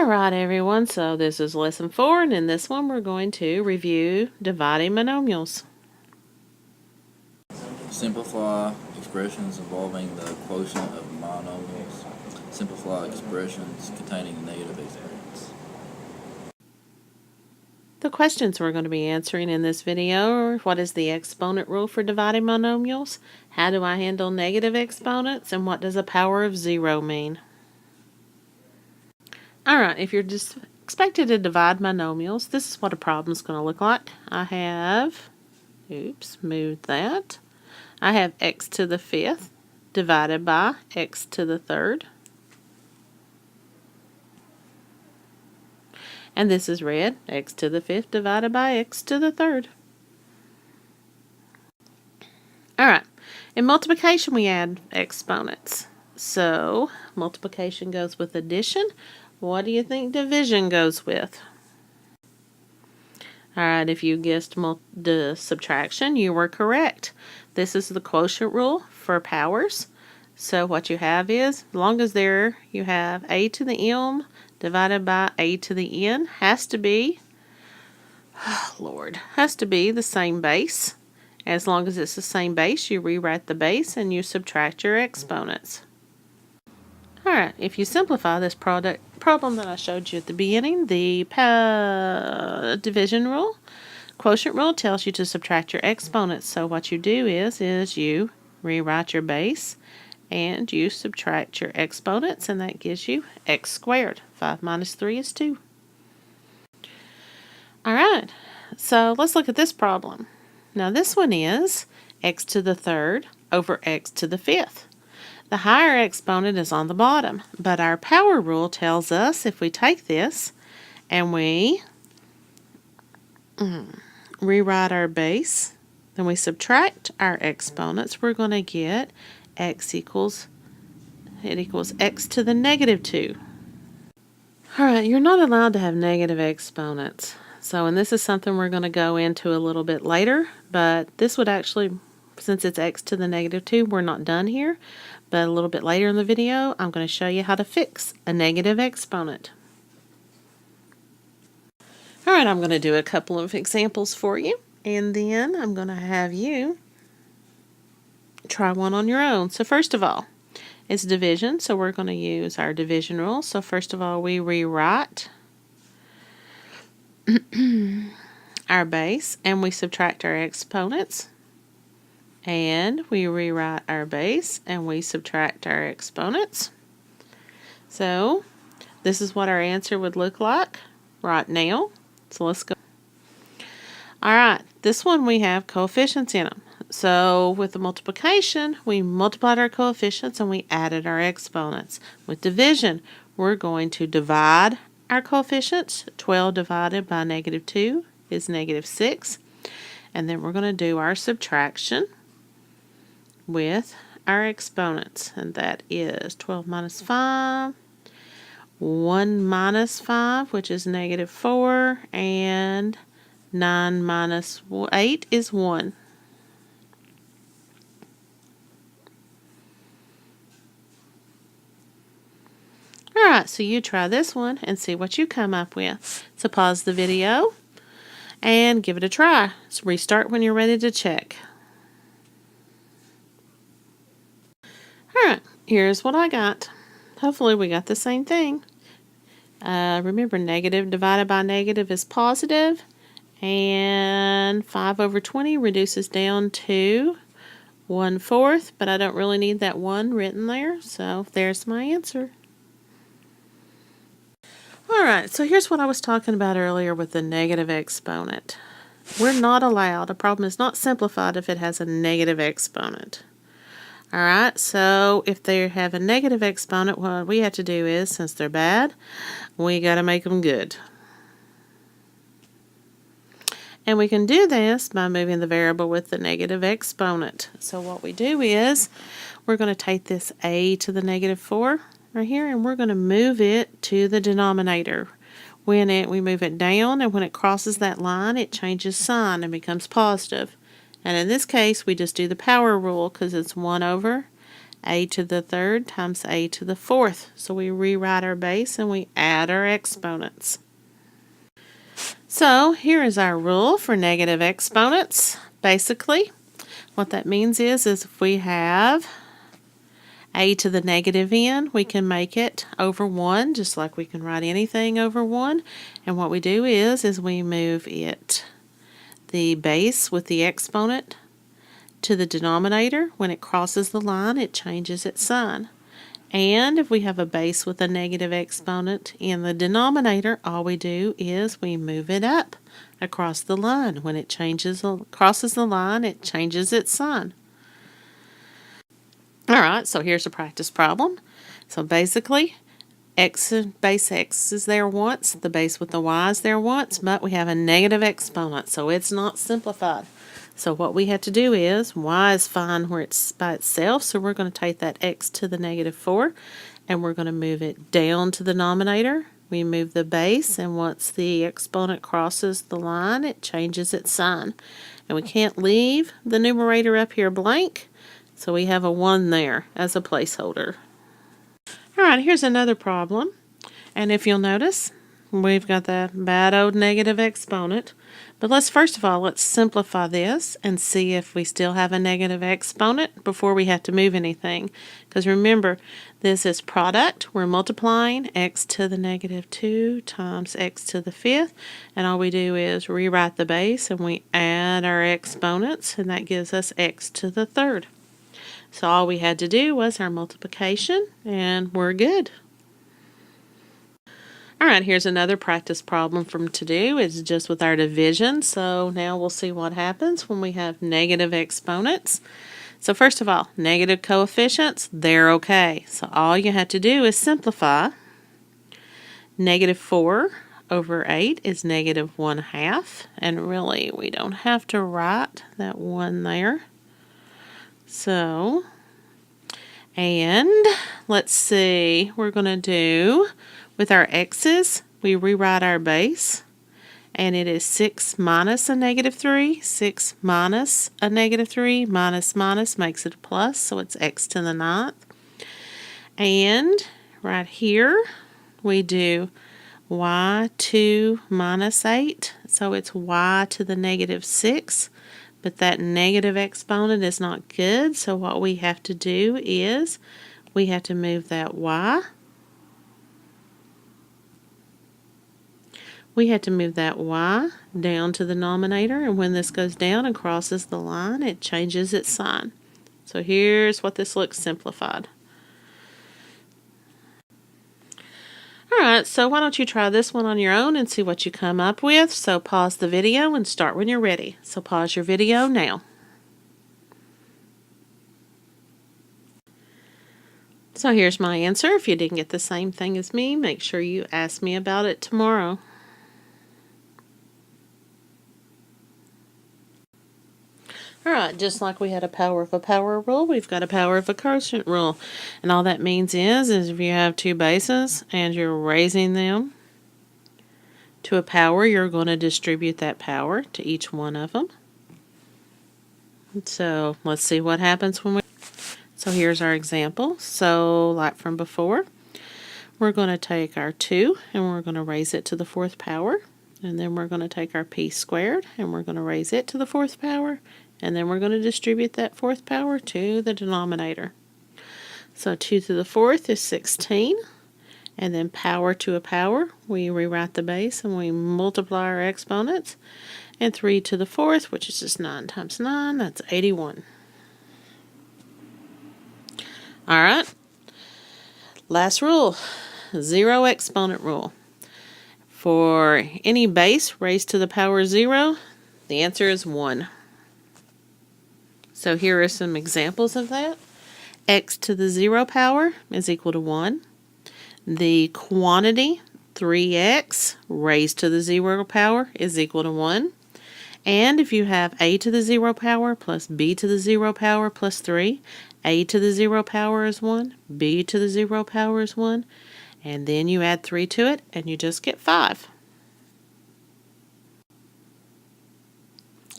Alright everyone, so this is lesson 4, and in this one we're going to review dividing monomials. Simplify expressions involving the quotient of monomials. Simplify expressions containing negative exponents. The questions we're going to be answering in this video are: what is the exponent rule for dividing monomials? How do I handle negative exponents? And what does a power of 0 mean? Alright, if you're just expected to divide monomials, this is what a problem is going to look like. I have, moved that. I have x to the 5th divided by x to the 3rd. And this is red, x to the 5th divided by x to the 3rd. Alright, in multiplication we add exponents. So, multiplication goes with addition. What do you think division goes with? Alright, if you guessed the subtraction, you were correct. This is the quotient rule for powers. So what you have is, as long as you have a to the m divided by a to the n, has to be the same base. As long as it's the same base, you rewrite the base and you subtract your exponents. Alright, if you simplify this problem that I showed you at the beginning, the division rule, quotient rule tells you to subtract your exponents. So what you do is you rewrite your base and you subtract your exponents, and that gives you x squared. 5 minus 3 is 2. Alright, so let's look at this problem. Now this one is x to the 3rd over x to the 5th. The higher exponent is on the bottom, but our power rule tells us if we take this and we rewrite our base, then we subtract our exponents, we're going to get x equals x to the negative 2. Alright, you're not allowed to have negative exponents. So, and this is something we're going to go into a little bit later, but this would actually, since it's x to the negative 2, we're not done here. But a little bit later in the video, I'm going to show you how to fix a negative exponent. Alright, I'm going to do a couple of examples for you, and then I'm going to have you try one on your own. So first of all, it's division, so we're going to use our division rule. So first of all, we rewrite our base and we subtract our exponents. And we rewrite our base and we subtract our exponents. So this is what our answer would look like right now. So let's go. Alright, this one we have coefficients in them. So with the multiplication, we multiplied our coefficients and we added our exponents. With division, we're going to divide our coefficients. 12 divided by negative 2 is negative 6. And then we're going to do our subtraction with our exponents, and that is 12 minus 5, 1 minus 5, which is negative 4, and 9 minus 8 is 1. Alright, so you try this one and see what you come up with. So pause the video and give it a try. So restart when you're ready to check. Alright, here's what I got. Hopefully we got the same thing. Remember, negative divided by negative is positive, and 5 over 20 reduces down to 1/4, but I don't really need that 1 written there, so there's my answer. Alright, so here's what I was talking about earlier with the negative exponent. We're not allowed, a problem is not simplified if it has a negative exponent. Alright, so if they have a negative exponent, what we have to do is, since they're bad, we got to make them good. And we can do this by moving the variable with the negative exponent. So what we do is, we're going to take this a to the negative 4 right here, and we're going to move it to the denominator. We move it down, and when it crosses that line, it changes sign and becomes positive. And in this case, we just do the power rule because it's 1 over a to the third times a to the fourth. So we rewrite our base and we add our exponents. So here is our rule for negative exponents. Basically, what that means is if we have a to the negative n, we can make it over 1, just like we can write anything over 1. And what we do is we move the base with the exponent to the denominator. When it crosses the line, it changes its sign. And if we have a base with a negative exponent in the denominator, all we do is we move it up across the line. When it crosses the line, it changes its sign. Alright, so here's a practice problem. So basically, base x is there once, the base with the y is there once, but we have a negative exponent, so it's not simplified. So what we have to do is, y is fine where it's by itself, so we're going to take that x to the negative 4, and we're going to move it down to the denominator. We move the base, and once the exponent crosses the line, it changes its sign. And we can't leave the numerator up here blank, so we have a 1 there as a placeholder. Alright, here's another problem. And if you'll notice, we've got that bad old negative exponent. But let's simplify this and see if we still have a negative exponent before we have to move anything. Because remember, this is product. We're multiplying x to the negative 2 times x to the 5th. And all we do is rewrite the base and we add our exponents, and that gives us x to the 3rd. So all we had to do was our multiplication, and we're good. Alright, here's another practice problem from to do. It's just with our division. So now we'll see what happens when we have negative exponents. So first of all, negative coefficients, they're okay. So all you have to do is simplify. Negative 4 over 8 is negative 1/2. And really, we don't have to write that 1 there. So, and let's see, we're going to do, with our x's, we rewrite our base, and it is 6 minus a negative 3. 6 minus a negative 3, minus makes it a plus, so it's x to the 9th. And right here, we do y2 minus 8, so it's y to the negative 6. But that negative exponent is not good, so what we have to do is we have to move that y. We have to move that y down to the denominator, and when this goes down and crosses the line, it changes its sign. So here's what this looks simplified. Alright, so why don't you try this one on your own and see what you come up with. So pause the video and start when you're ready. So pause your video now. So here's my answer. If you didn't get the same thing as me, make sure you ask me about it tomorrow. Alright, just like we had a power of a power rule, we've got a power of a quotient rule. And all that means is if you have two bases and you're raising them to a power, you're going to distribute that power to each one of them. So let's see what happens when we... So here's our example. So like from before, we're going to take our 2 and we're going to raise it to the 4th power. And then we're going to take our p squared and we're going to raise it to the 4th power. And then we're going to distribute that 4th power to the denominator. So 2 to the 4th is 16. And then power to a power, we rewrite the base and we multiply our exponents. And 3 to the 4th, which is just 9 times 9, that's 81. Alright, last rule, zero exponent rule. For any base raised to the power 0, the answer is 1. So here are some examples of that. X to the 0 power is equal to 1. The quantity 3x raised to the 0 power is equal to 1. And if you have a to the 0 power plus b to the 0 power plus 3, a to the 0 power is 1, b to the 0 power is 1, and then you add 3 to it and you just get 5.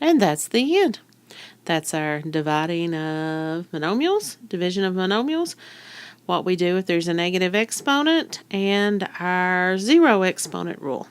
And that's the end. That's our dividing of monomials, division of monomials, what we do if there's a negative exponent, and our zero exponent rule.